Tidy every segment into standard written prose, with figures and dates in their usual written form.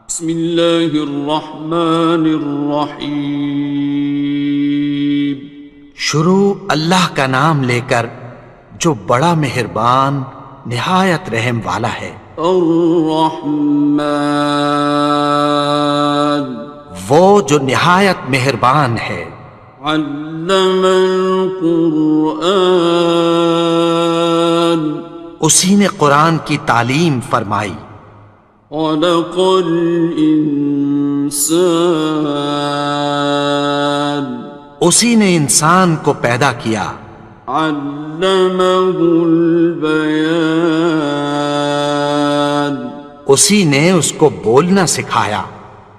بسم اللہ الرحمن الرحیم۔ شروع اللہ کا نام لے کر جو بڑا مہربان نہایت رحم والا ہے۔ الرحمن، وہ جو نہایت مہربان ہے۔ علم القرآن، اسی نے قرآن کی تعلیم فرمائی۔ خلق الانسان، اسی نے انسان کو پیدا کیا۔ علمہ البیان، اسی نے اس کو بولنا سکھایا۔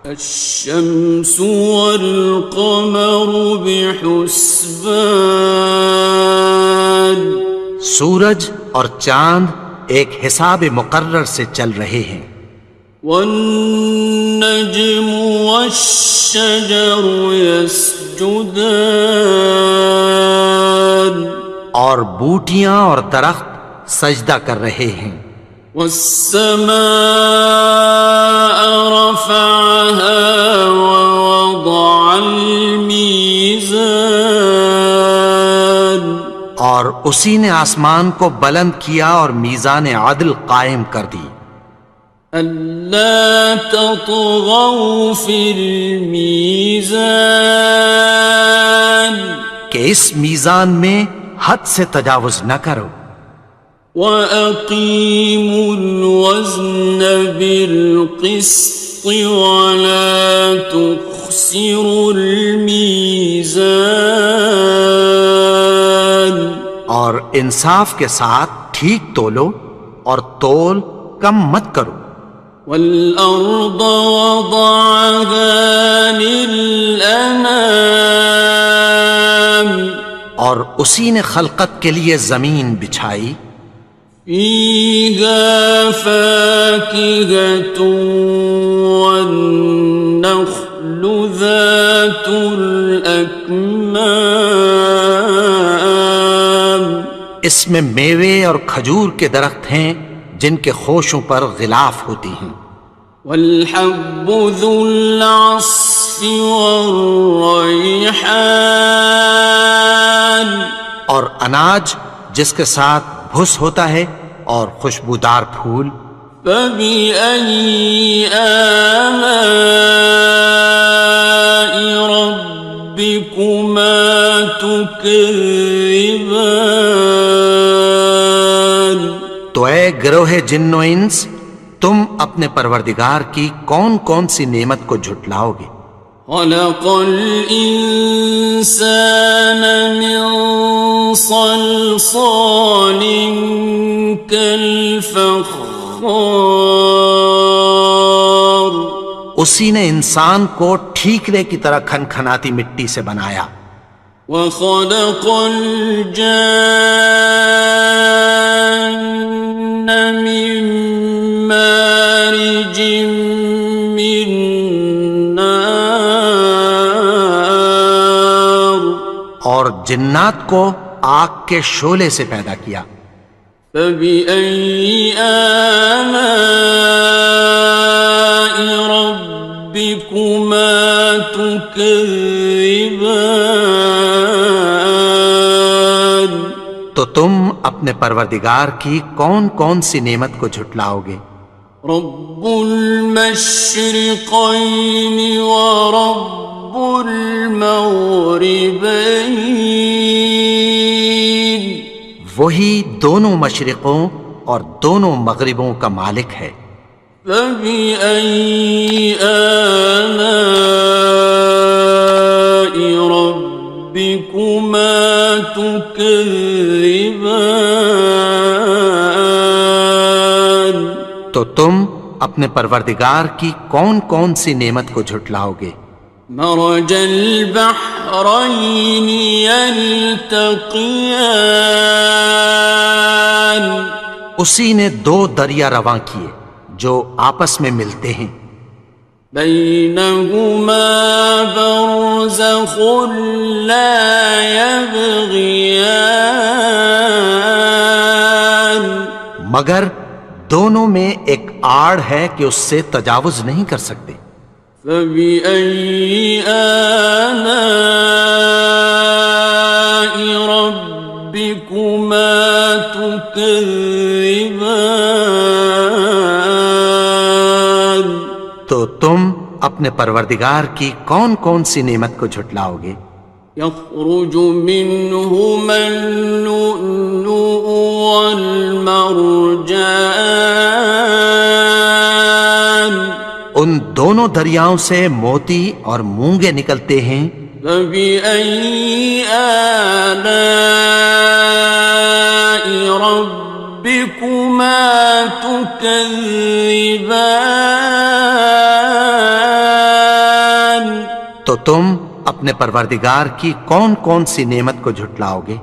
الشمس والقمر بحسبان، سورج اور چاند ایک حساب مقرر سے چل رہے ہیں۔ والنجم والشجر يسجدان، اور بوٹیاں اور درخت سجدہ کر رہے ہیں۔ والسماء رفعها ووضع الميزان، اور اسی نے آسمان کو بلند کیا اور میزان عدل قائم کر دی۔ ألا تطغوا في الميزان، کہ اس میزان میں حد سے تجاوز نہ کرو۔ وَأَقِيمُوا الْوَزْنَ بِالْقِسْطِ وَلَا تُخْسِرُوا الْمِيزَانَ، اور انصاف کے ساتھ ٹھیک تولو اور تول کم مت کرو۔ وَالْأَرْضَ وَضَعَهَا لِلْأَنَامِ، اور اسی نے خلقت کے لیے زمین بچھائی۔ فِيهَا فَاكِهَةٌ وَالنَّخْلُ ذَاتُ الْأَكْمَامِ، اس میں میوے اور کھجور کے درخت ہیں جن کے خوشوں پر غلاف ہوتی ہیں۔ وَالْحَبُّ ذُو الْعَصْفِ وَالرَّيْحَانِ، اور اناج جس کے ساتھ بھس ہوتا ہے اور خوشبودار پھول۔ فَبِأَيِّ آلَاءِ رَبِّكُمَا تُكَذِّبَانِ، تو اے گروہ جن و انس، تم اپنے پروردگار کی کون کون سی نعمت کو جھٹلاؤ گے؟ خَلَقَ الْإِنسَانَ مِنْ صَلْصَالٍ كَالْفَخَّارِ، اسی نے انسان کو ٹھیکرے کی طرح کھنکھناتی مٹی سے بنایا۔ وَخَلَقَ الْجَانَّ مِن مَّارِجٍ مِّن نَّارٍ، اور جنات کو آگ کے شعلے سے پیدا کیا۔ فَبِأَيِّ آلَاءِ رَبِّكُمَا تُكَذِّبَانِ، تو تم اپنے پروردگار کی کون کون سی نعمت کو جھٹلاؤ گے؟ رب المشرقین ورب المغربین، وہی دونوں مشرقوں اور دونوں مغربوں کا مالک ہے۔ فَبِأَيِّ آلَاءِ رَبِّكُمَا تُكَذِّبَانِ، تو تم اپنے پروردگار کی کون کون سی نعمت کو جھٹلاؤ گے؟ مرج البحرین یلتقیان، اسی نے دو دریا رواں کیے جو آپس میں ملتے ہیں۔ بینہما برزخ لا یبغیان، مگر دونوں میں ایک آڑ ہے کہ اس سے تجاوز نہیں کر سکتے۔ فبأي آلاء ربكما تكذبان؟ تو تم اپنے پروردگار کی کون کون سی نعمت کو جھٹلاؤ گے؟ يخرج منهما اللؤلؤ والمرجان، ان دونوں دریاؤں سے موتی اور مونگے نکلتے ہیں۔ فبأي آلاء ربكما تكذبان؟ تو تم اپنے پروردگار کی کون کون سی نعمت کو جھٹلاؤ گے؟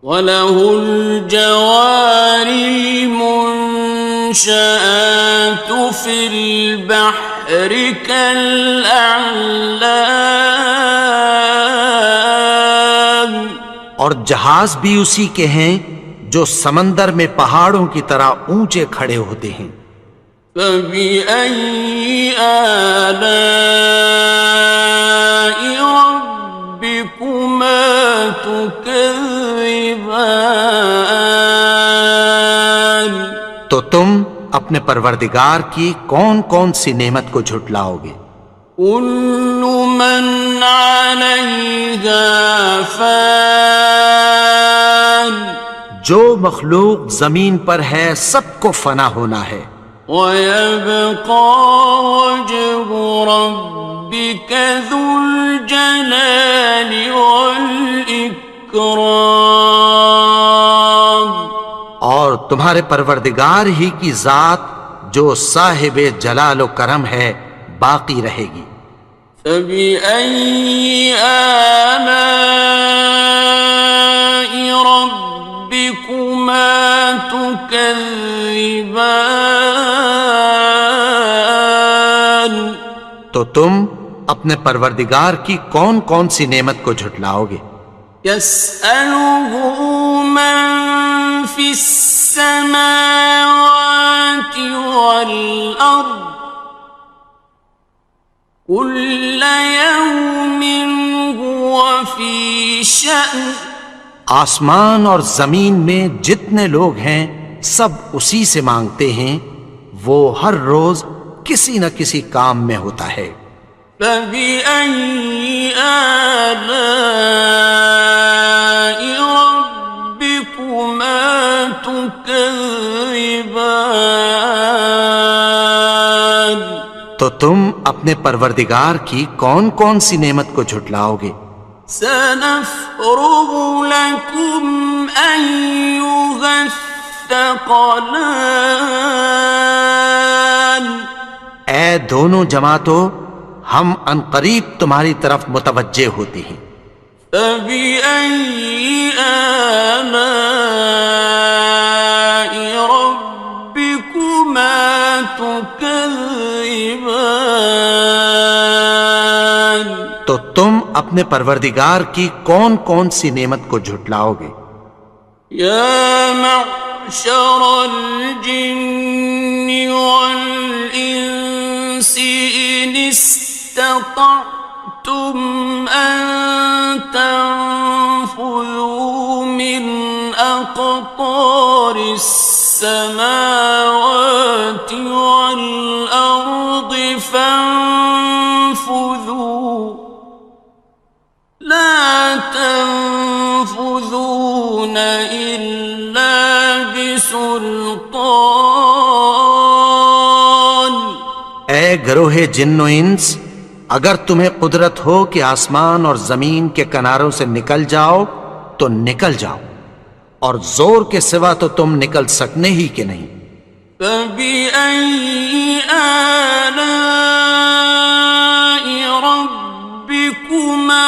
وَلَهُ الْجَوَارِ الْمُنشَآتُ فِي الْبَحْرِ كَالْأَعْلَامِ، اور جہاز بھی اسی کے ہیں جو سمندر میں پہاڑوں کی طرح اونچے کھڑے ہوتے ہیں۔ فَبِأَيِّ آلَاءِ رَبِّكُمَا تُكَذِّبَانِ؟ تو تم اپنے پروردگار کی کون کون سی نعمت کو جھٹلاؤ گے؟ كُلُّ مَنْ عَلَيْهَا فَانٍ، جو مخلوق زمین پر ہے سب کو فنا ہونا ہے۔ وَيَبْقَى وَجْهُ رَبِّكَ ذُو الْجَلَالِ وَالْإِكْرَامِ، اور تمہارے پروردگار ہی کی ذات جو صاحب جلال و کرم ہے باقی رہے گی۔ فَبِأَيِّ آلَاءِ رَبِّكُمَا تُكَذِّبَانِ؟ تو تم اپنے پروردگار کی کون کون سی نعمت کو جھٹلاؤ گے؟ يَسْأَلُهُ مَن فِي السَّمَاوَاتِ وَالْأَرْضِ كُلَّ يَوْمٍ هُوَ فِي شَأْنٍ، آسمان اور زمین میں جتنے لوگ ہیں سب اسی سے مانگتے ہیں، وہ ہر روز کسی نہ کسی کام میں ہوتا ہے۔ فَبِأَيِّ آلَاءِ رَبِّكُمَا تُكَذِّبَانِ؟ تو تم اپنے پروردگار کی کون کون سی نعمت کو جھٹلاؤ گے؟ سَنَفْرُغُ لَكُمْ أَيُّهَ الثَّقَلَانِ، اے دونوں جماعتوں، ہم عنقریب تمہاری طرف متوجہ ہوتے ہیں۔ فَبِأَيِّ آلَاءِ رَبِّكُمَا تُكَذِّبَانِ؟ تو تم اپنے پروردگار کی کون کون سی نعمت کو جھٹلاؤ گے؟ يَا مَعْشَرَ الْجِنِّ وَالْإِنسِ إِنِ اسْتَطَعْتُمْ أَن تَنفُذُوا مِنْ أَقْطَارِ السَّمَاوَاتِ وَالْأَرْضِ فَانفُذُوا لَا تَنفُذُونَ إِلَّا بِسُلْطَانٍ۔ اے گروہ جن و انس، اگر تمہیں قدرت ہو کہ آسمان اور زمین کے کناروں سے نکل جاؤ تو نکل جاؤ، اور زور کے سوا تو تم نکل سکنے ہی کہ نہیں۔ فَبِأَيِّ آلَاءِ رَبِّكُمَا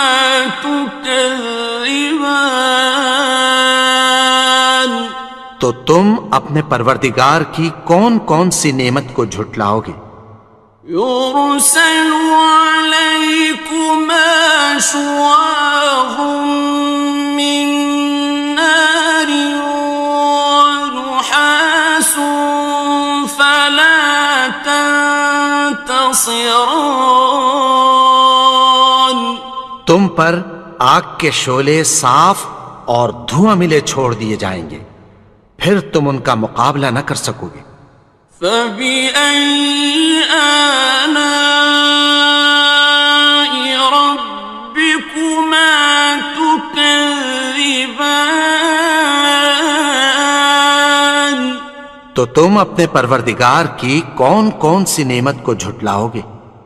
تُكَذِّبَانِ؟ تو تم اپنے پروردگار کی کون کون سی نعمت کو جھٹلاؤ گے؟ يُرْسَلُ عَلَيْكُمَا شُوَاظٌ مِّن نَّارٍ وَنُحَاسٌ فَلَا خصران. تم پر آگ کے شعلے صاف اور دھواں ملے چھوڑ دیے جائیں گے، پھر تم ان کا مقابلہ نہ کر سکو گے۔ فبأي آلاء ربكما تكذبان. تو تم اپنے پروردگار کی کون کون سی نعمت کو جھٹلاؤ گے؟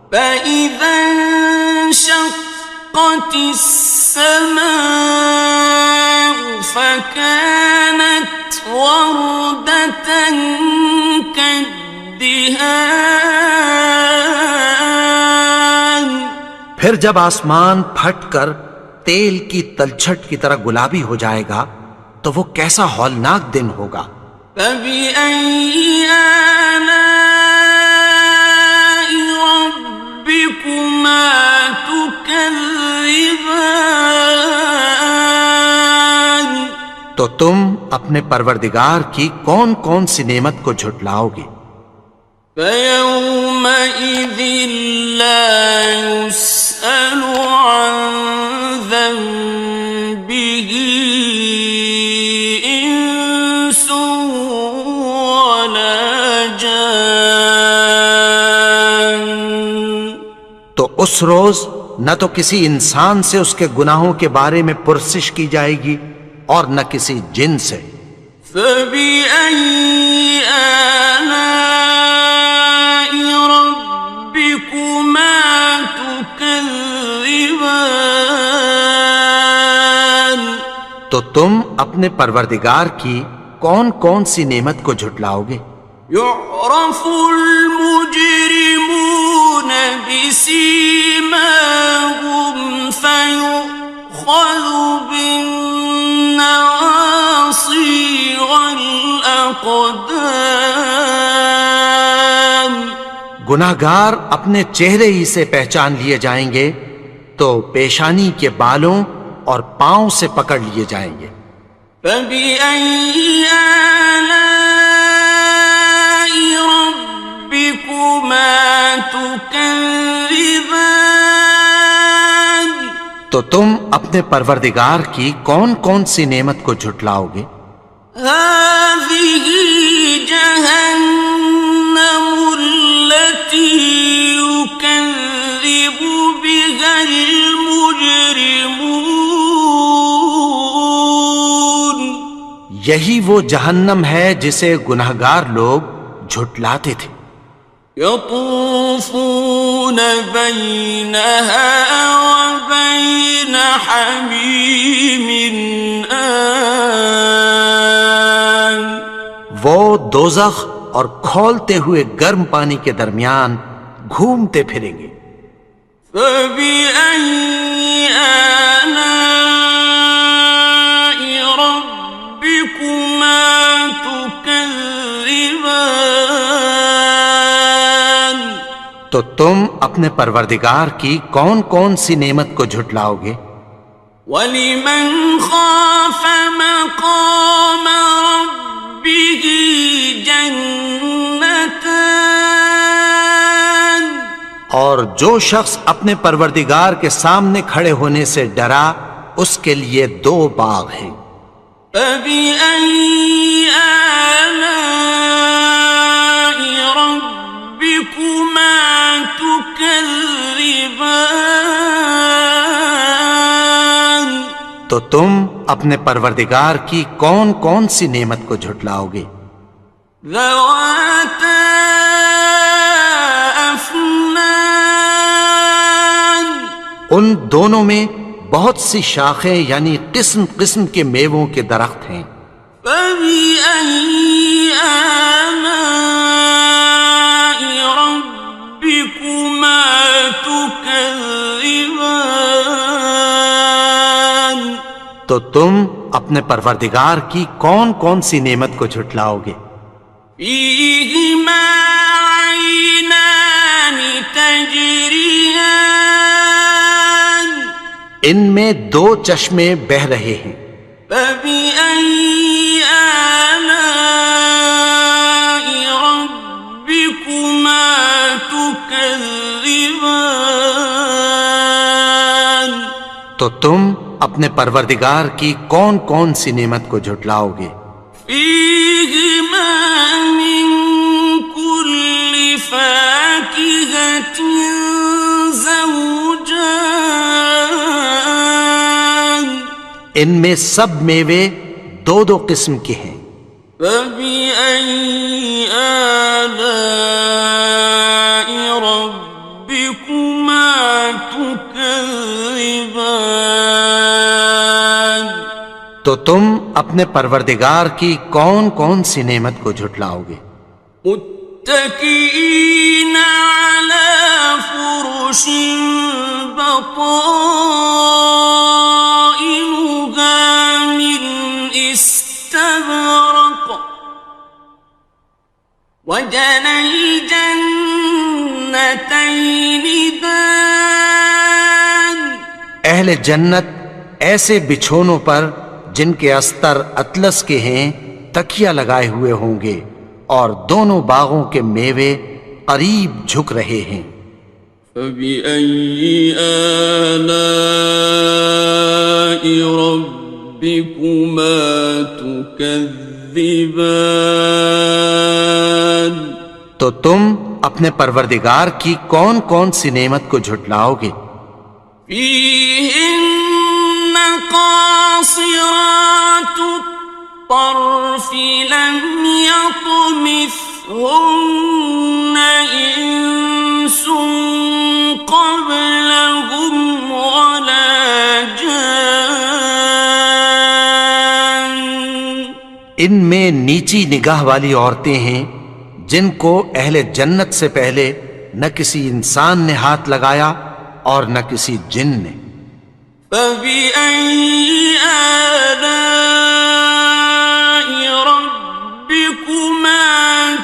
فإذا انشقت السماء فكانت وردة كالدهان. پھر جب آسمان پھٹ کر تیل کی تلچھٹ کی طرح گلابی ہو جائے گا تو وہ کیسا ہولناک دن ہوگا۔ فبأي آلاء ربكما تكذبان. تو تم اپنے پروردگار کی کون کون سی نعمت کو جھٹلاؤ گے؟ فيومئذ لا يسأل عن ذنبه إنس ولا جان. تو اس روز نہ تو کسی انسان سے اس کے گناہوں کے بارے میں پرسش کی جائے گی اور نہ کسی جن سے۔ فبأي آلاء ربكما تكذبان. تو تم اپنے پروردگار کی کون کون سی نعمت کو جھٹلاؤ گے؟ يعرف المجرمون بسيماهم فيؤخذ بالنواصي والأقدام. گناہگار اپنے چہرے ہی سے پہچان لیے جائیں گے تو پیشانی کے بالوں اور پاؤں سے پکڑ لیے جائیں گے۔ فبأي آلاء ربكما تكذبان. تو تم اپنے پروردگار کی کون کون سی نعمت کو جھٹلاؤ گے؟ هذه جهنم التي يكذب بها المجرمون. یہی وہ جہنم ہے جسے گناہگار لوگ جھٹلاتے تھے۔ يطوفون بينها وبين حميم آن. وہ دوزخ اور کھولتے ہوئے گرم پانی کے درمیان گھومتے پھریں گے۔ فبأي آلاء ربكما تكذبان. تو تم اپنے پروردگار کی کون کون سی نعمت کو جھٹلاؤ گے؟ وَلِمَنْ خَافَ مَقَامَ رَبِّهِ جَنَّتَانِ. اور جو شخص اپنے پروردگار کے سامنے کھڑے ہونے سے ڈرا اس کے لیے دو باغ ہیں۔ فَبِأَيِّ آلَاءِ رَبِّكُمَا تُكَذِّبَانِ. تو تم اپنے پروردگار کی کون کون سی نعمت کو جھٹلاؤ گے؟ ذَوَاتَا أَفْنَانٍ. ان دونوں میں بہت سی شاخیں یعنی قسم قسم کے میووں کے درخت ہیں۔ فَبِأَيِّ آلَاءِ رَبِّكُمَا تُكَذِّبَانِ. تو تم اپنے پروردگار کی کون کون سی نعمت کو جھٹلاؤ گے؟ فِيهِمَا عَيْنَانِ تَجْرِيَانِ. ان میں دو چشمے بہہ رہے ہیں۔ فَبِأَيِّ آلَاءِ رَبِّكُمَا تُكَذِّبَانِ. تم اپنے پروردگار کی کون کون سی نعمت کو جھٹلاؤ گے؟ فيهما من كل فاكهة زوجان ان میں سب میوے دو دو قسم کے ہیں۔ فبأي آلاء ربكما تكذبان تو تم اپنے پروردگار کی کون کون سی نعمت کو جھٹلاؤ گے؟ متكئين على فرش بطائنها من استبرق وجنى الجنتين دان اہل جنت ایسے بچھونوں پر جن کے استر اطلس کے ہیں تکیہ لگائے ہوئے ہوں گے، اور دونوں باغوں کے میوے قریب جھک رہے ہیں۔ فبأي آلاء ربكما تكذبان تو تم اپنے پروردگار کی کون کون سی نعمت کو جھٹلاؤ گے؟ فيهن قاصرات الطرف لم يطمثهن إنس قبلهم ولا جان ان میں نیچی نگاہ والی عورتیں ہیں جن کو اہل جنت سے پہلے نہ کسی انسان نے ہاتھ لگایا اور نہ کسی جن نے۔ فبأي آلاء ربكما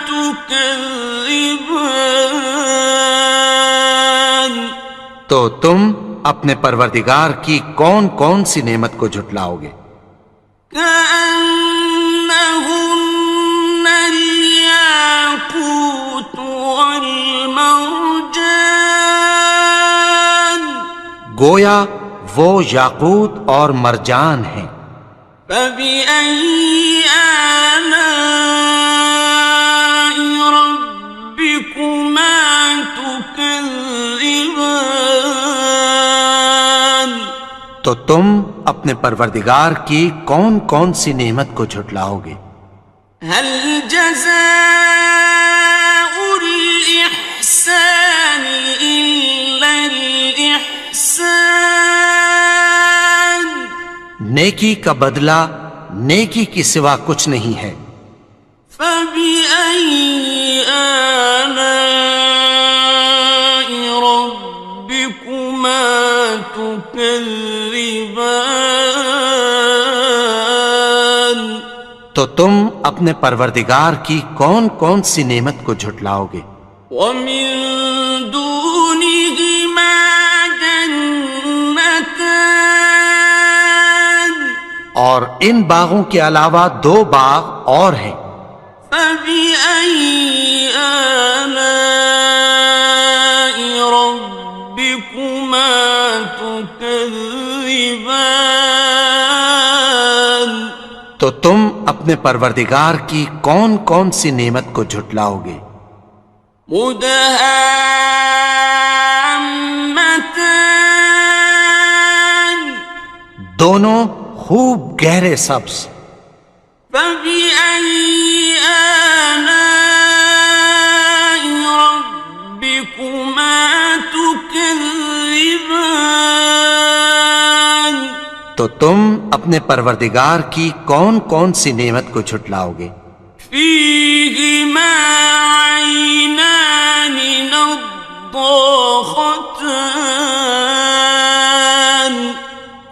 تكذبان تو تم اپنے پروردگار کی کون کون سی نعمت کو جھٹلاؤ گے؟ كأنهن الياقوت والمرجان گویا وہ یاقوت اور مرجان ہیں۔ فبأي آلاء ربكما تكذبان تو تم اپنے پروردگار کی کون کون سی نعمت کو جھٹلاؤ گے؟ هل جزاء الإحسان إلا الإحسان نیکی کا بدلہ نیکی کی سوا کچھ نہیں ہے۔ فبأي آلاء ربكما تكذبان تو تم اپنے پروردگار کی کون کون سی نعمت کو جھٹلاؤ گے؟ ومن دونهما جنتان اور ان باغوں کے علاوہ دو باغ اور ہیں۔ فبأي آلاء ربكما تكذبان تو تم اپنے پروردگار کی کون کون سی نعمت کو جھٹلاؤ گے؟ مدهامتان دونوں خوب گہرے سبز۔ فبأي آلاء ربكما تكذبان تو تم اپنے پروردگار کی کون کون سی نعمت کو جھٹلاؤ گے؟ فيهما عينان نضاختان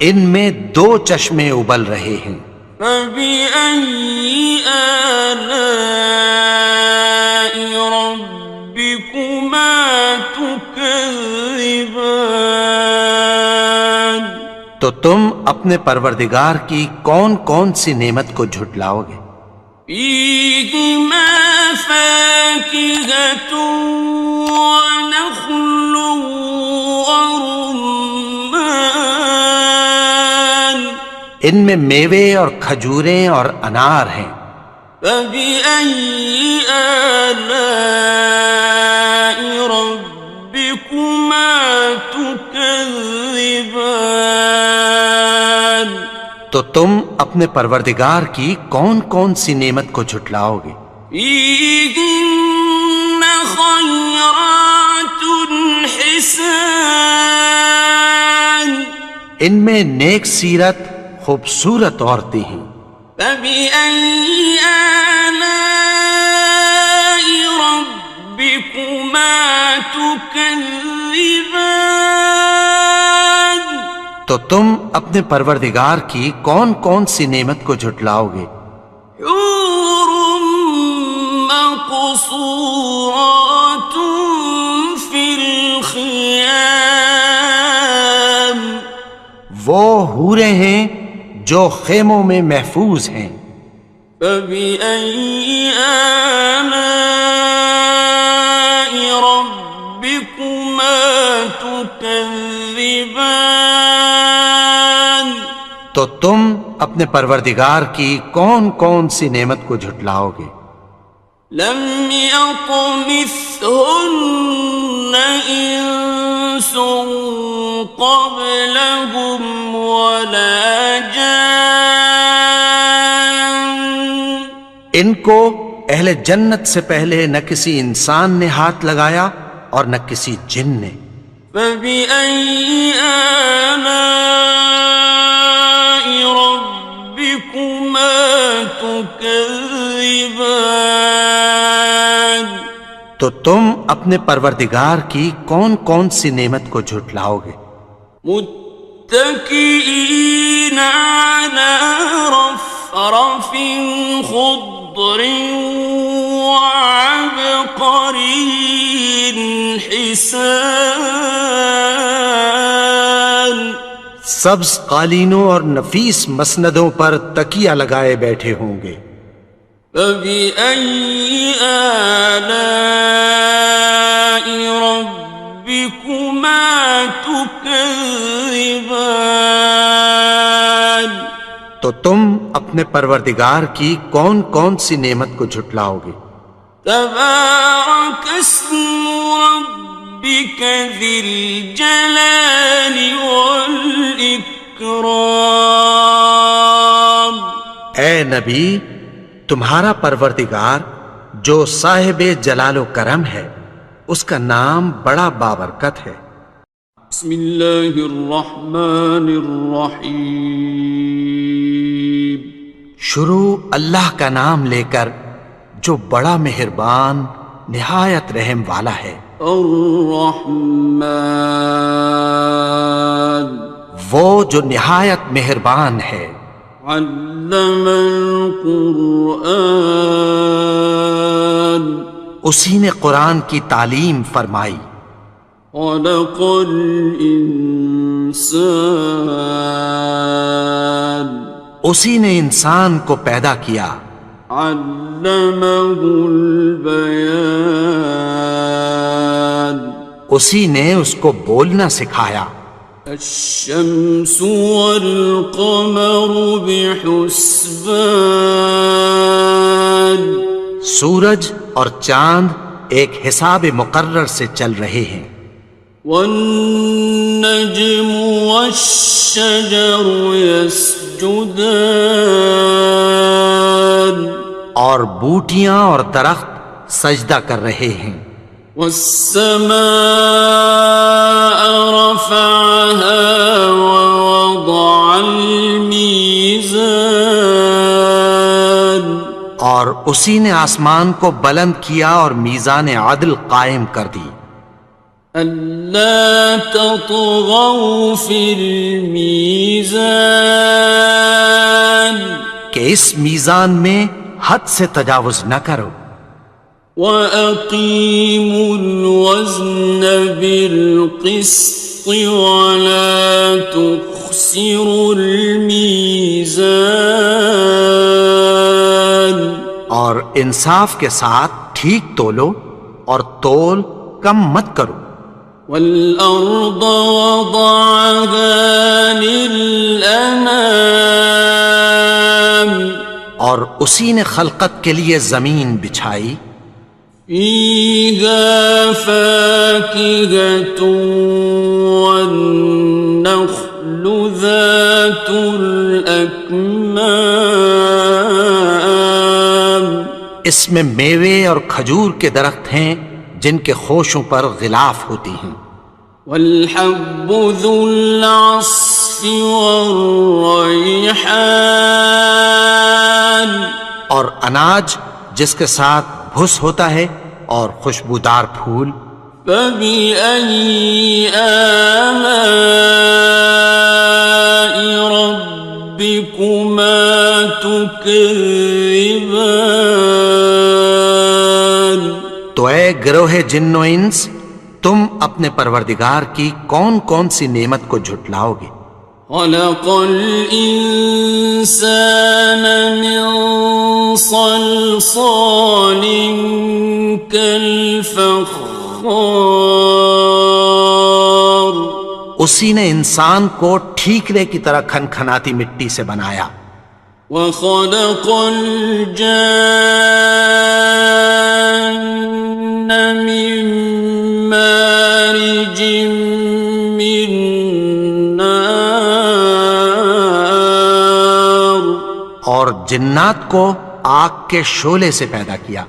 ان میں دو چشمے ابل رہے ہیں۔ فبأي آلاء ربكما تكذبان تو تم اپنے پروردگار کی کون کون سی نعمت کو جھٹلاؤ گے؟ فيهما فاكهة ونخل ورمان ان میں میوے اور کھجوریں اور انار ہیں۔ فبأي آلاء ربكما تكذبان؟ تو تم اپنے پروردگار کی کون کون سی نعمت کو جھٹلاؤ گے؟ فيهن خيرات حسان، ان میں نیک سیرت خوبصورت عورتیں ہیں۔ فبأي آلاء ربكما تكذبان؟ تو تم اپنے پروردگار کی کون کون سی نعمت کو جھٹلاؤ گے؟ حور مقصورات في الخيام، وہ حوریں ہیں جو خیموں میں محفوظ ہیں۔ فبأي آلاء ربكما تكذبان؟ تو تم اپنے پروردگار کی کون کون سی نعمت کو جھٹلاؤ گے؟ لم يطمثهن إنس قبلهم ولا جان، ان کو اہل جنت سے پہلے نہ کسی انسان نے ہاتھ لگایا اور نہ کسی جن نے۔ فبأي آلاء ربكما تكذبان؟ تو تم اپنے پروردگار کی کون کون سی نعمت کو جھٹلاؤ گے؟ متكئين على رفرف خضر وعبقري حسان، سبز قالینوں اور نفیس مسندوں پر تکیہ لگائے بیٹھے ہوں گے۔ فبأي آلاء ربكما تكذبان؟ تو تم اپنے پروردگار کی کون کون سی نعمت کو جھٹلاؤ گے؟ تبارك اسم ربك ذي الجلال والإكرام۔ اے نبی، تمہارا پروردگار جو صاحب جلال و کرم ہے، اس کا نام بڑا بابرکت ہے۔ بسم اللہ الرحمن الرحیم، شروع اللہ کا نام لے کر جو بڑا مہربان نہایت رحم والا ہے۔ الرحمن، وہ جو نہایت مہربان ہے۔ علم القرآن، اسی نے قرآن کی تعلیم فرمائی۔ خلق الانسان، اسی نے انسان کو پیدا کیا۔ علمہ البیان، اسی نے اس کو بولنا سکھایا۔ الشمس والقمر بحسبان، سورج اور چاند ایک حساب مقرر سے چل رہے ہیں۔ والنجم والشجر يسجدان، اور بوٹیاں اور درخت سجدہ کر رہے ہیں۔ والسماء رفعها ووضع الميزان، اور اسی نے آسمان کو بلند کیا اور میزان عدل قائم کر دی۔ ألا تطغوا في الميزان، کہ اس میزان میں حد سے تجاوز نہ کرو۔ وَأَقِيمُوا الْوَزْنَ بِالْقِسْطِ وَلَا تُخْسِرُوا الْمِيزَانَ، اور انصاف کے ساتھ ٹھیک تولو اور تول کم مت کرو۔ وَالْأَرْضَ وَضَعَهَا لِلْأَنَامِ، اور اسی نے خلقت کے لیے زمین بچھائی، فيها فاكهة والنخل ذات الأكمام، اس میں میوے اور کھجور کے درخت ہیں جن کے خوشوں پر غلاف ہوتی ہیں، والحب ذو العصف والريحان، اور اناج جس کے ساتھ بھس ہوتا ہے اور خوشبودار پھول، فبأي آلاء ربكما تكذبان؟ تو اے گروہ جن و انس، تم اپنے پروردگار کی کون کون سی نعمت کو جھٹلاؤ گے؟ خلق الإنسان من صلصال كالفخار، اسی نے انسان کو ٹھیکرے کی طرح کھنکھناتی مٹی سے بنایا، وخلق الجان من مارج من نار، اور جنات کو آگ کے شعلے سے پیدا کیا،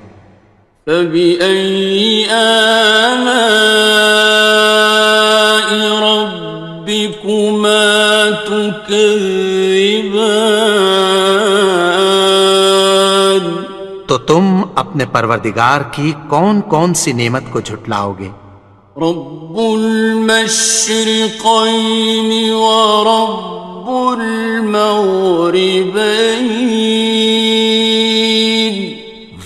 فبأي آلاء ربكما تكذبان؟ تو تم اپنے پروردگار کی کون کون سی نعمت کو جھٹلاؤ گے؟ رب المشرقين ورب المغربين،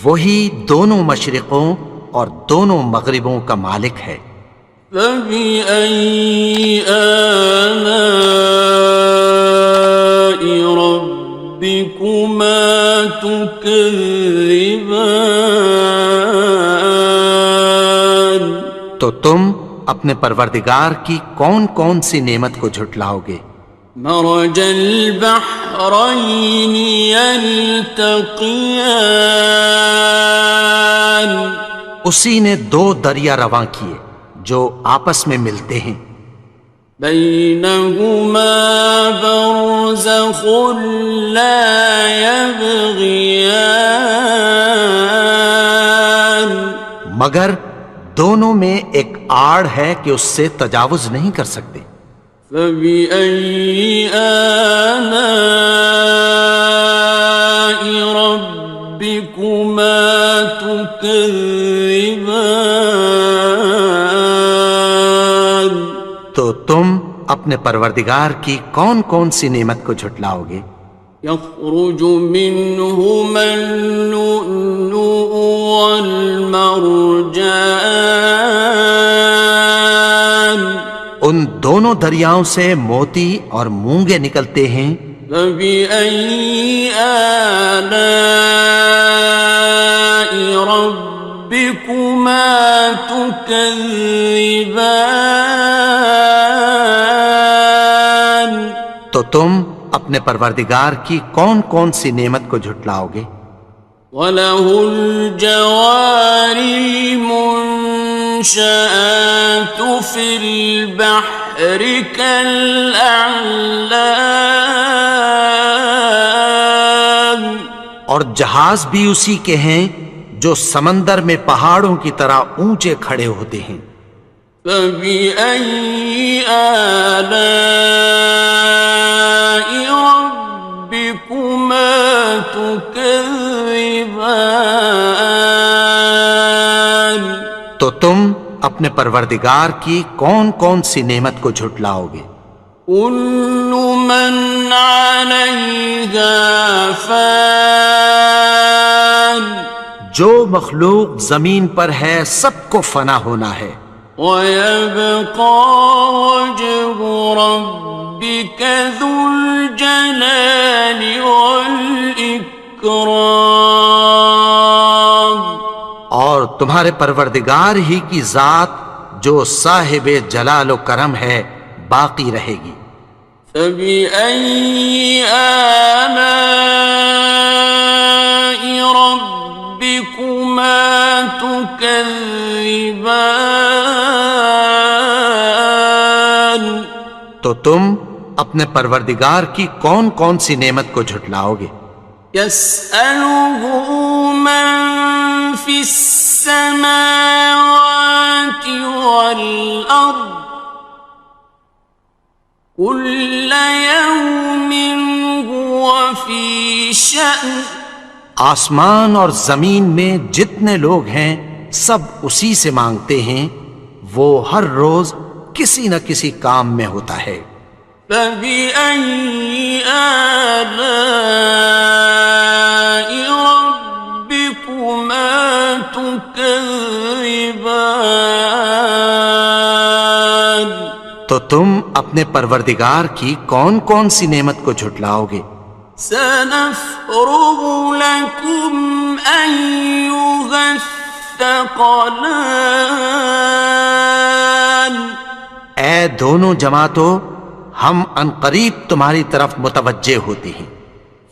وہی دونوں مشرقوں اور دونوں مغربوں کا مالک ہے، فبأي آلاء ربكما تكذبان؟ تو تم اپنے پروردگار کی کون کون سی نعمت کو جھٹلاؤ گے؟ مرج البحرين يلتقيان، اسی نے دو دریا رواں کیے جو آپس میں ملتے ہیں، بينهما برزخ لا يبغيان، مگر دونوں میں ایک آڑ ہے کہ اس سے تجاوز نہیں کر سکتے، فبأي آلاء ربكما تكذبان؟ تو تم اپنے پروردگار کی کون کون سی نعمت کو جھٹلاؤ گے؟ يخرج منهما اللؤلؤ والمرجان، ان دونوں دریاؤں سے موتی اور مونگے نکلتے ہیں، فبأي آلاء ربكما تكذبان؟ تو تم اپنے پروردگار کی کون کون سی نعمت کو جھٹلاؤ گے؟ وَلَهُ الْجَوَارِ الْمُنشَآتُ فِي الْبَحْرِ كَالْأَعْلَامِ، اور جہاز بھی اسی کے ہیں جو سمندر میں پہاڑوں کی طرح اونچے کھڑے ہوتے ہیں، فَبِأَيِّ آلَاءِ رَبِّكُمَا تُكَذِّبَانِ؟ تو تم اپنے پروردگار کی کون کون سی نعمت کو جھٹلاؤ گے؟ كُلُّ مَنْ عَلَيْهَا فَانٍ، جو مخلوق زمین پر ہے سب کو فنا ہونا ہے، وَيَبْقَى وَجْهُ رَبِّكَ ذُو الْجَلَالِ وَالْإِكْرَامِ، اور تمہارے پروردگار ہی کی ذات جو صاحب جلال و کرم ہے باقی رہے گی، فبأي آلاء ربكما تكذبان؟ تو تم اپنے پروردگار کی کون کون سی نعمت کو جھٹلاؤ گے؟ يسأله من في السماوات والأرض كل يوم هو في شأن. آسمان اور زمین میں جتنے لوگ ہیں سب اسی سے مانگتے ہیں، وہ ہر روز کسی نہ کسی کام میں ہوتا ہے۔ فبأي آلاء ربكما تكذبان؟ تو تم اپنے پروردگار کی کون کون سی نعمت کو جھٹلاؤ گے؟ سنفرغ لكم أيها الثقلان. اے دونوں جماعتوں، ہم عنقریب تمہاری طرف متوجہ ہوتے ہیں۔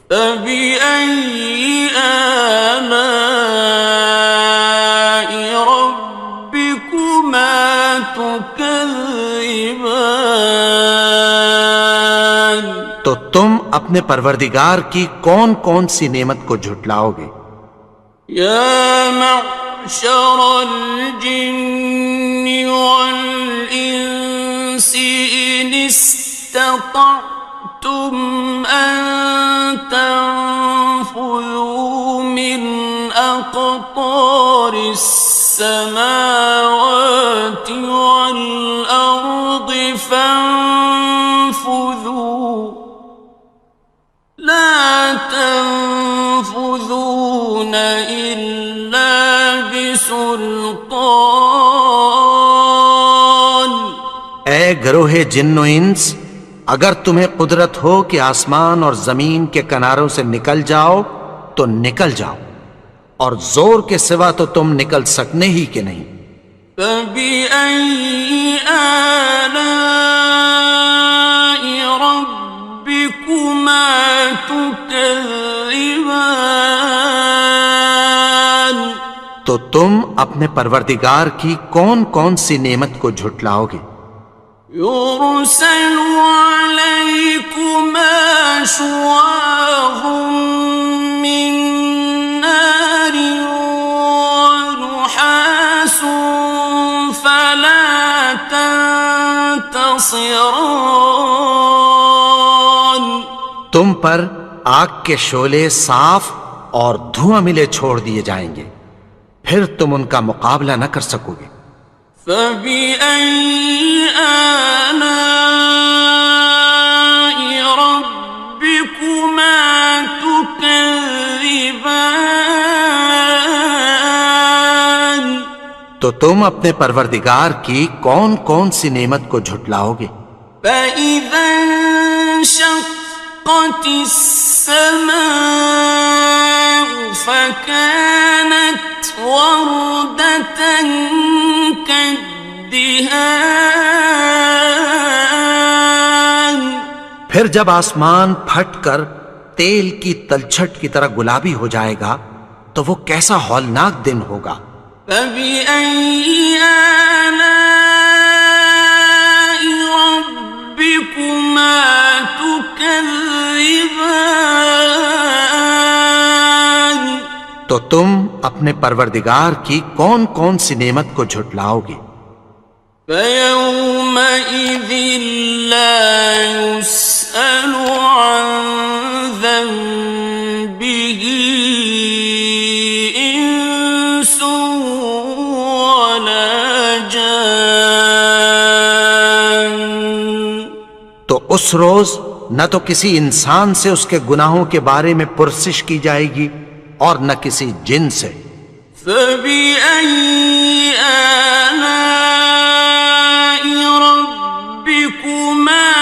فبأي آلاء ربكما تكذبان؟ تو تم اپنے پروردگار کی کون کون سی نعمت کو جھٹلاؤ گے؟ یا معشر الجن والانس ان استطعتم ان تنفذوا من اقطار السماوات والارض فانفذوا لا تنفذون إلا بسلطان. اے گروہ جن و انس، اگر تمہیں قدرت ہو کہ آسمان اور زمین کے کناروں سے نکل جاؤ تو نکل جاؤ، اور زور کے سوا تو تم نکل سکنے ہی کہ نہیں۔ فبأي آلاء ربكما تكذبان؟ تو تم اپنے پروردگار کی کون کون سی نعمت کو جھٹلاؤ گے؟ يرسل عليكما شواظ من نار ونحاس فلا تنتصران. تم پر آگ کے شعلے صاف اور دھواں ملے چھوڑ دیے جائیں گے، پھر تم ان کا مقابلہ نہ کر سکو گے۔ فبأي آلاء ربكما تكذبان؟ تو تم اپنے پروردگار کی کون کون سی نعمت کو جھٹلاؤ گے؟ فإذا انشقت السماء فكانت وردة كالدهان. پھر جب آسمان پھٹ کر تیل کی تلچھٹ کی طرح گلابی ہو جائے گا تو وہ کیسا ہولناک دن ہوگا۔ فبأي آلاء ربكما تكذبان؟ تو تم اپنے پروردگار کی کون کون سی نعمت کو جھٹلاؤ گے؟ فيومئذ لا يسأل عن ذنبه إنس ولا جان. تو اس روز نہ تو کسی انسان سے اس کے گناہوں کے بارے میں پرسش کی جائے گی اور نہ کسی جن سے۔ فبأي آلاء ربكما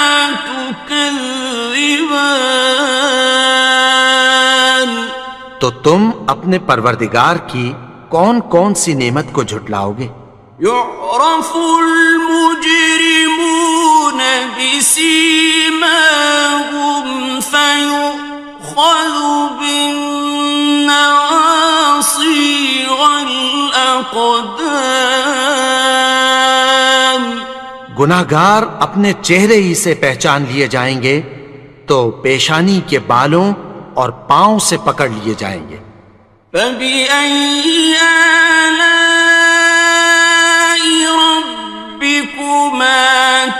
تكذبان؟ تو تم اپنے پروردگار کی کون کون سی نعمت کو جھٹلاؤ گے؟ يعرف المجرمون بسيماهم الأقدام گناہگار اپنے چہرے ہی سے پہچان لیے جائیں گے تو پیشانی کے بالوں اور پاؤں سے پکڑ لیے جائیں گے. فبأي آلاء ربكما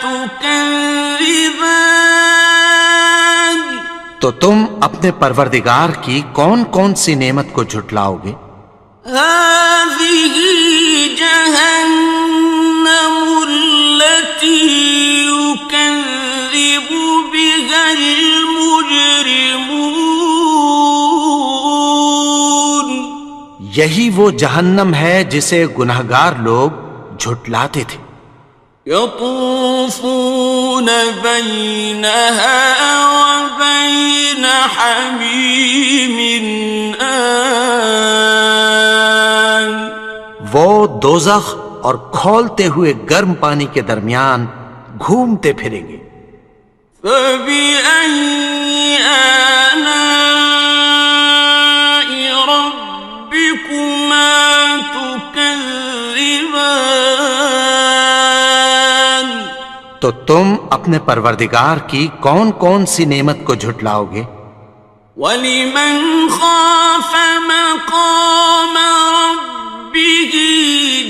تكذبان تو تم اپنے پروردگار کی کون کون سی نعمت کو جھٹلاؤ گے؟ هذه جهنم التي يكذب بها المجرمون یہی وہ جہنم ہے جسے گناہگار لوگ جھٹلاتے تھے. يطوفون بينها وبين حميم آن وہ دوزخ اور کھولتے ہوئے گرم پانی کے درمیان گھومتے پھریں گے. فبأي آلاء ربكما تكذبان تو تم اپنے پروردگار کی کون کون سی نعمت کو جھٹلاؤ گے؟ وَلِمَنْ خَافَ مَقَامَ رَبِّهِ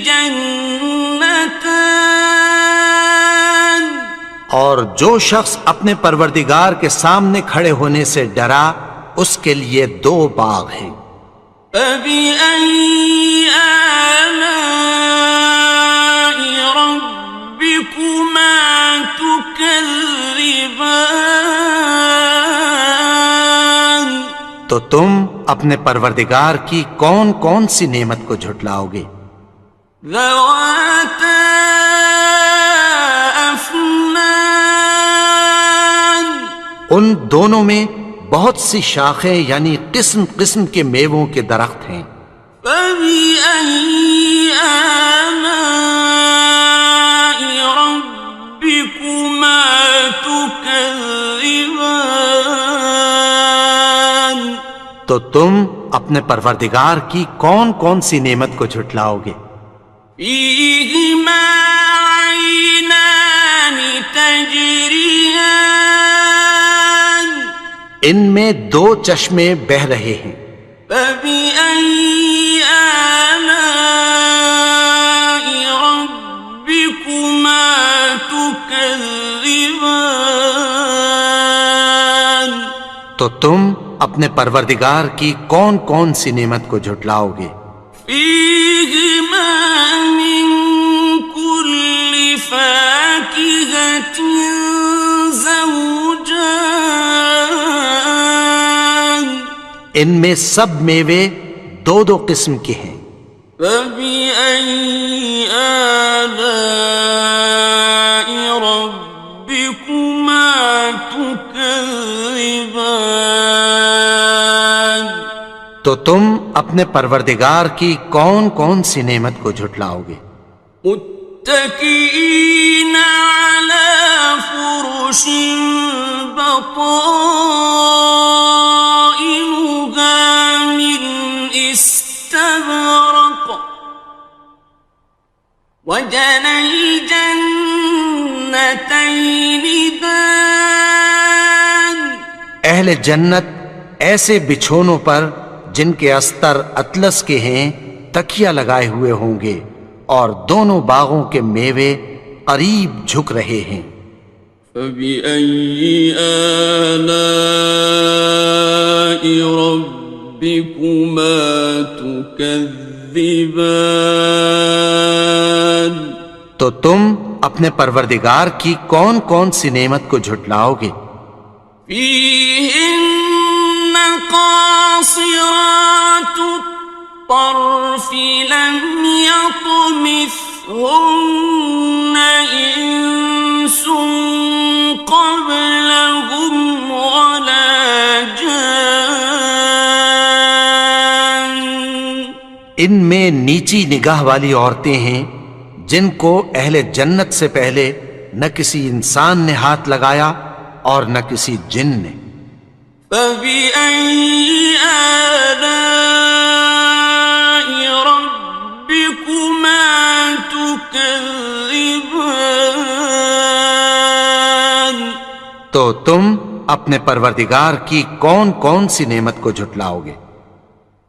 جَنَّتَانِ اور جو شخص اپنے پروردگار کے سامنے کھڑے ہونے سے ڈرا اس کے لیے 2 باغ ہیں. فَبِأَيِّ آلَاءِ رَبِّكُمَا تُكَذِّبَانِ تو تم اپنے پروردگار کی کون کون سی نعمت کو جھٹلاؤ گے؟ ذَوَاتَا أَفْنَانٍ ان دونوں میں بہت سی شاخیں یعنی قسم قسم کے میووں کے درخت ہیں. فَبِأَيِّ آلَاءِ رَبِّكُمَا تُكَذِّبَانِ تو تم اپنے پروردگار کی کون کون سی نعمت کو جھٹلاؤ گے؟ فِيهِمَا عَيْنَانِ تَجْرِيَانِ ان میں 2 چشمے بہ رہے ہیں. فَبِأَيِّ آلَاءِ رَبِّكُمَا تُكَذِّبَانِ تو تم اپنے پروردگار کی کون کون سی نعمت کو جھٹلاؤ گے؟ فِيهِمَا مِن كُلِّ فَاكِهَةٍ زَوْجَانِ ان میں سب میوے 2 قسم کے ہیں. فَبِأَيِّ آلَاءِ رَبِّكُمَا تُكَذِّبَانِ تو تم اپنے پروردگار کی کون کون سی نعمت کو جھٹلاؤ گے؟ متكئين على فرش بطائنها من استبرق وجنى الجنتين دان اہل جنت ایسے بچھونوں پر جن کے استر اطلس کے ہیں تکیہ لگائے ہوئے ہوں گے اور دونوں باغوں کے میوے قریب جھک رہے ہیں. فَبِأَيِّ آلَاءِ رَبِّكُمَا تُكَذِّبَانِ تو تم اپنے پروردگار کی کون کون سی نعمت کو جھٹلاؤ گے؟ فِيهِنَّ قَاصِرَاتُ الطَّرْفِ لَمْ يَطْمِثْهُنَّ إِنسٌ قَبْلَهُمْ وَلَا جَانٌّ ان میں نیچی نگاہ والی عورتیں ہیں جن کو اہل جنت سے پہلے نہ کسی انسان نے ہاتھ لگایا اور نہ کسی جن نے. فَبِأَيِّ آلَاءِ رَبِّكُمَا تكذبان تو تم اپنے پروردگار کی کون کون سی نعمت کو جھٹلاؤ گے؟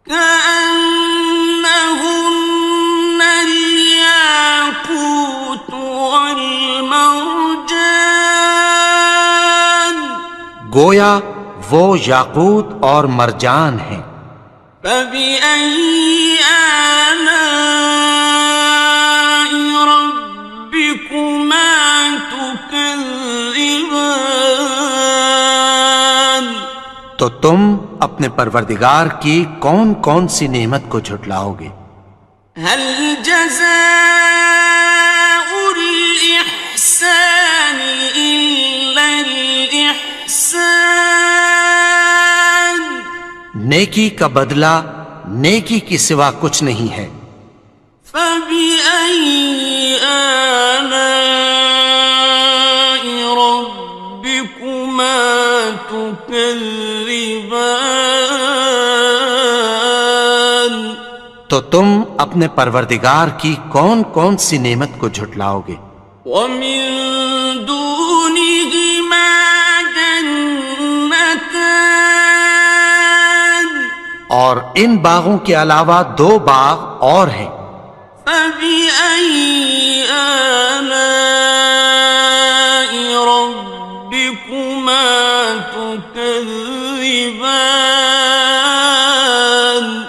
كأنهن الياقوت والمرجان گویا وہ یاقوت اور مرجان ہیں۔ فبأي آلاء ربكما تكذبان تو تم اپنے پروردگار کی کون کون سی نعمت کو جھٹلاؤ گے؟ هل جزاء الإحسان إلا الإحسان نیکی کا بدلہ نیکی کی سوا کچھ نہیں ہے۔ فبأي آلاء ربكما تكذبان تو تم اپنے پروردگار کی کون کون سی نعمت کو جھٹلاؤ گے؟ ومن دونهما جنتان اور ان باغوں کے علاوہ دو باغ اور ہیں۔ فبأي آلاء ربكما تكذبان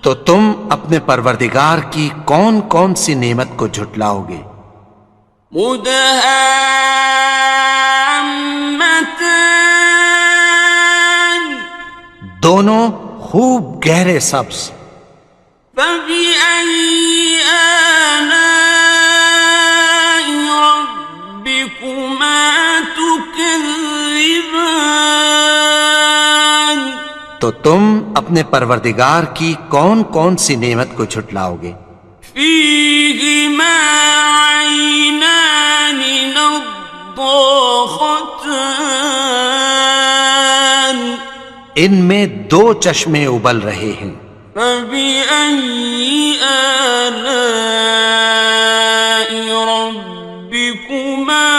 تو تم اپنے پروردگار کی کون کون سی نعمت کو جھٹلاؤ گے؟ مدهامتان دونوں خوب گہرے سبز۔ فبأي آلاء ربكما تكذبان تو تم اپنے پروردگار کی کون کون سی نعمت کو جھٹلاؤ گے؟ فيهما عينان نضاختان ان میں دو چشمے ابل رہے ہیں۔ فبأي آلاء ربكما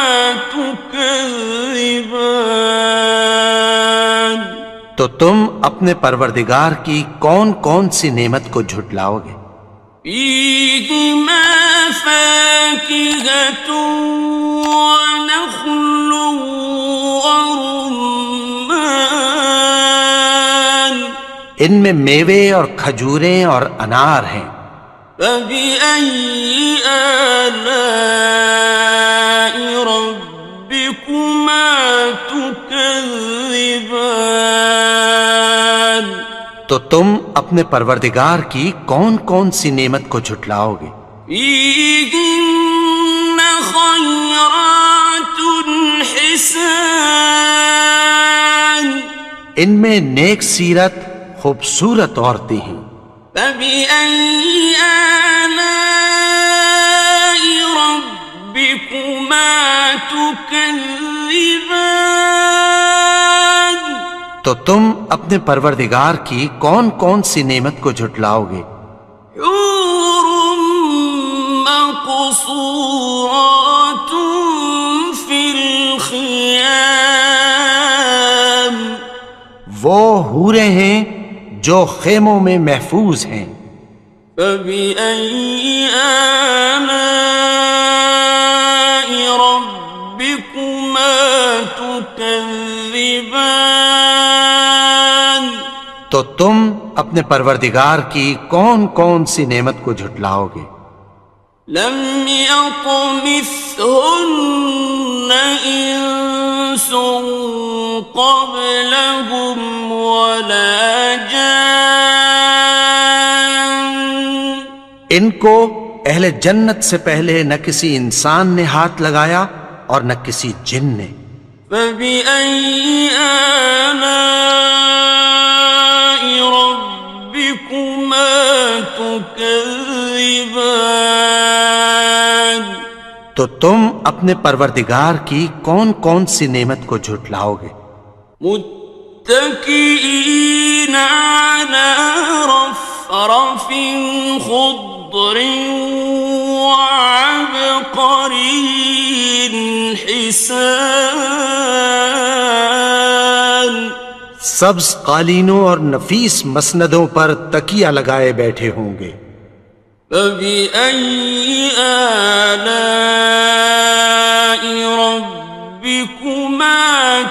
تكذبان تو تم اپنے پروردگار کی کون کون سی نعمت کو جھٹلاؤ گے؟ فيهما فاكهة ونخل ورمان ان میں میوے اور کھجوریں اور انار ہیں۔ فبأي آلاء ربكما تكذبان تو تم اپنے پروردگار کی کون کون سی نعمت کو جھٹلاؤ گے؟ فيهن خيرات حسان ان میں نیک سیرت خوبصورت عورتیں ہیں۔ فبأي آلاء ربكما تكذبان تو تم اپنے پروردگار کی کون کون سی نعمت کو جھٹلاؤ گے؟ حور مقصورات في الخيام وہ حوریں ہیں جو خیموں میں محفوظ ہیں۔ فبأي آلاء ربكما تكذبان تو تم اپنے پروردگار کی کون کون سی نعمت کو جھٹلاؤ گے؟ لم يطمثهن إنس قبلهم ولا جان ان کو اہل جنت سے پہلے نہ کسی انسان نے ہاتھ لگایا اور نہ کسی جن نے۔ فبأي آلاء ربكما تكذبان تو تم اپنے پروردگار کی کون کون سی نعمت کو جھٹلاؤ گے؟ متكئين على رفرف خضر وعبقري حسان سبز قالینوں اور نفیس مسندوں پر تکیہ لگائے بیٹھے ہوں گے. فبأي آلاء ربكما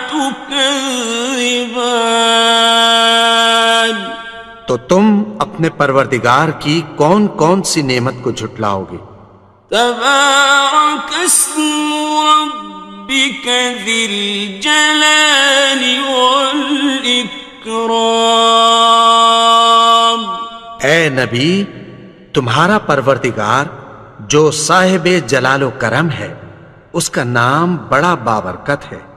تكذبان تو تم اپنے پروردگار کی کون کون سی نعمت کو جھٹلاؤ گے؟ تبارك اسم ربك ذي الجلال والإكرام. اے نبی، تمہارا پروردگار جو صاحب جلال و کرم ہے، اس کا نام بڑا بابرکت ہے.